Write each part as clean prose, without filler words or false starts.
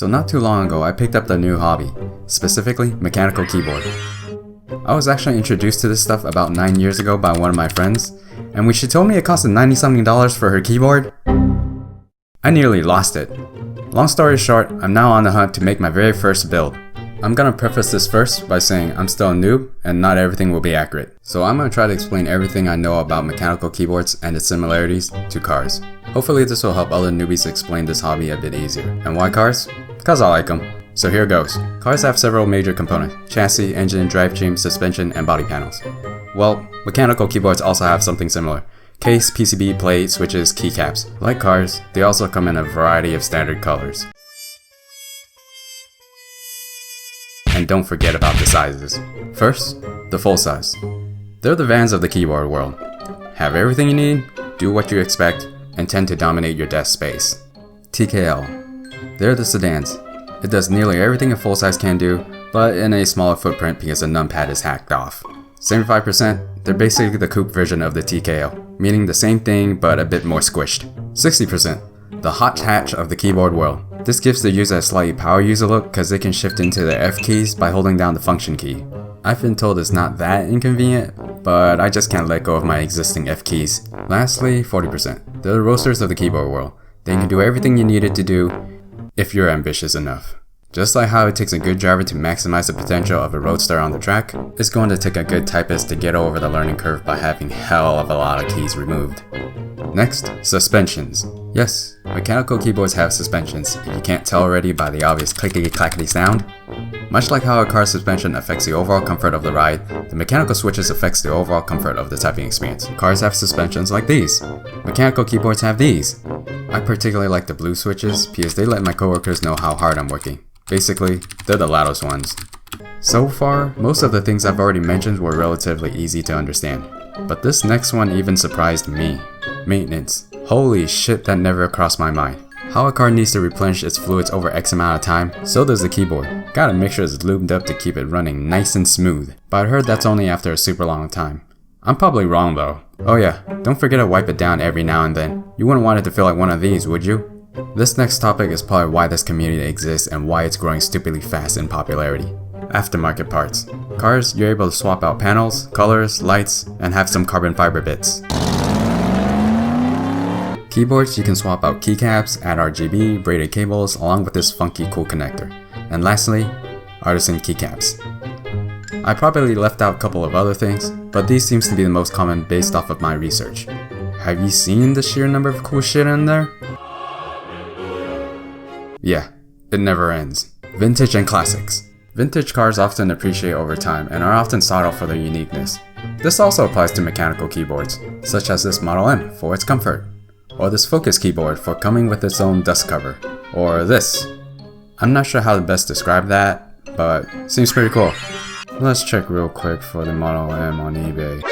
So not too long ago, I picked up the new hobby, specifically mechanical keyboard. I was actually introduced to this stuff about 9 years ago by one of my friends, and when she told me it costed $90 something for her keyboard, I nearly lost it. Long story short, I'm now on the hunt to make my very first build. I'm gonna preface this first by saying I'm still a noob and not everything will be accurate. So I'm gonna try to explain everything I know about mechanical keyboards and its similarities to cars. Hopefully this will help other newbies explain this hobby a bit easier. And why cars? Because I like them. So here goes. Cars have several major components: chassis, engine, drivetrain, suspension, and body panels. Well, mechanical keyboards also have something similar: case, PCB, plate, switches, keycaps. Like cars, they also come in a variety of standard colors. And don't forget about the sizes. First, the full size. They're the vans of the keyboard world. Have everything you need, do what you expect, and tend to dominate your desk space. TKL. They're the sedans. It does nearly everything a full size can do, but in a smaller footprint because the numpad is hacked off. 75%, they're basically the coupe version of the TKL, meaning the same thing but a bit more squished. 60%, the hot hatch of the keyboard world. This gives the user a slightly power user look because they can shift into the F keys by holding down the function key. I've been told it's not that inconvenient, but I just can't let go of my existing F keys. Lastly, 40%. They're the roasters of the keyboard world. They can do everything you need it to do if you're ambitious enough. Just like how it takes a good driver to maximize the potential of a roadster on the track, it's going to take a good typist to get over the learning curve by having hell of a lot of keys removed. Next, suspensions. Yes, mechanical keyboards have suspensions, if you can't tell already by the obvious clickety-clackety sound. Much like how a car's suspension affects the overall comfort of the ride, the mechanical switches affects the overall comfort of the typing experience. Cars have suspensions like these. Mechanical keyboards have these. I particularly like the blue switches because they let my coworkers know how hard I'm working. Basically, they're the loudest ones. So far, most of the things I've already mentioned were relatively easy to understand. But this next one even surprised me. Maintenance. Holy shit, that never crossed my mind. How a car needs to replenish its fluids over X amount of time, so does the keyboard. Gotta make sure it's lubed up to keep it running nice and smooth. But I heard that's only after a super long time. I'm probably wrong though. Oh yeah, don't forget to wipe it down every now and then. You wouldn't want it to feel like one of these, would you? This next topic is probably why this community exists and why it's growing stupidly fast in popularity. Aftermarket parts. Cars, you're able to swap out panels, colors, lights, and have some carbon fiber bits. Keyboards, you can swap out keycaps, add RGB, braided cables, along with this funky cool connector. And lastly, artisan keycaps. I probably left out a couple of other things, but these seems to be the most common based off of my research. Have you seen the sheer number of cool shit in there? Yeah, it never ends. Vintage and classics. Vintage cars often appreciate over time and are often sought out for their uniqueness. This also applies to mechanical keyboards, such as this Model M for its comfort, or this Focus keyboard for coming with its own dust cover, or this. I'm not sure how to best describe that, but seems pretty cool. Let's check real quick for the Model M on eBay.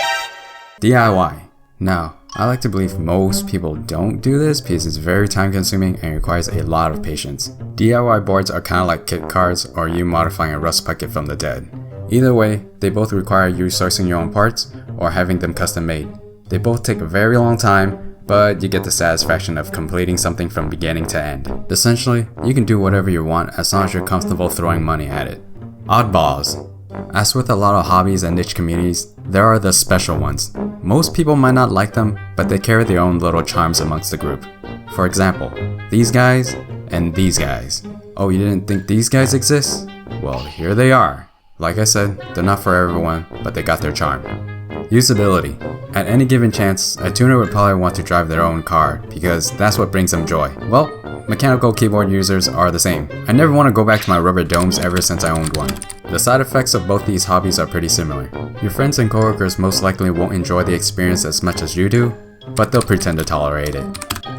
DIY. Now, I like to believe most people don't do this because it's very time consuming and requires a lot of patience. DIY boards are kinda like kit cars or you modifying a rust bucket from the dead. Either way, they both require you sourcing your own parts or having them custom made. They both take a very long time, but you get the satisfaction of completing something from beginning to end. Essentially, you can do whatever you want as long as you're comfortable throwing money at it. Oddballs. As with a lot of hobbies and niche communities, there are the special ones. Most people might not like them, but they carry their own little charms amongst the group. For example, these guys and these guys. Oh, you didn't think these guys exist? Well, here they are. Like I said, they're not for everyone, but they got their charm. Usability. At any given chance, a tuner would probably want to drive their own car because that's what brings them joy. Well, mechanical keyboard users are the same. I never want to go back to my rubber domes ever since I owned one. The side effects of both these hobbies are pretty similar. Your friends and coworkers most likely won't enjoy the experience as much as you do, but they'll pretend to tolerate it.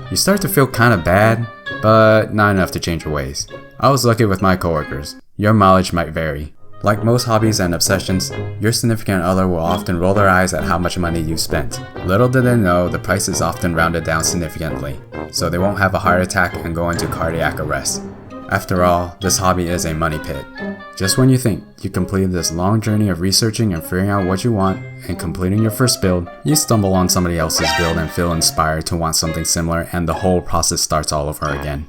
You start to feel kinda bad, but not enough to change your ways. I was lucky with my coworkers. Your mileage might vary. Like most hobbies and obsessions, your significant other will often roll their eyes at how much money you spent. Little do they know the price is often rounded down significantly, so they won't have a heart attack and go into cardiac arrest. After all, this hobby is a money pit. Just when you think you completed this long journey of researching and figuring out what you want and completing your first build, you stumble on somebody else's build and feel inspired to want something similar, and the whole process starts all over again.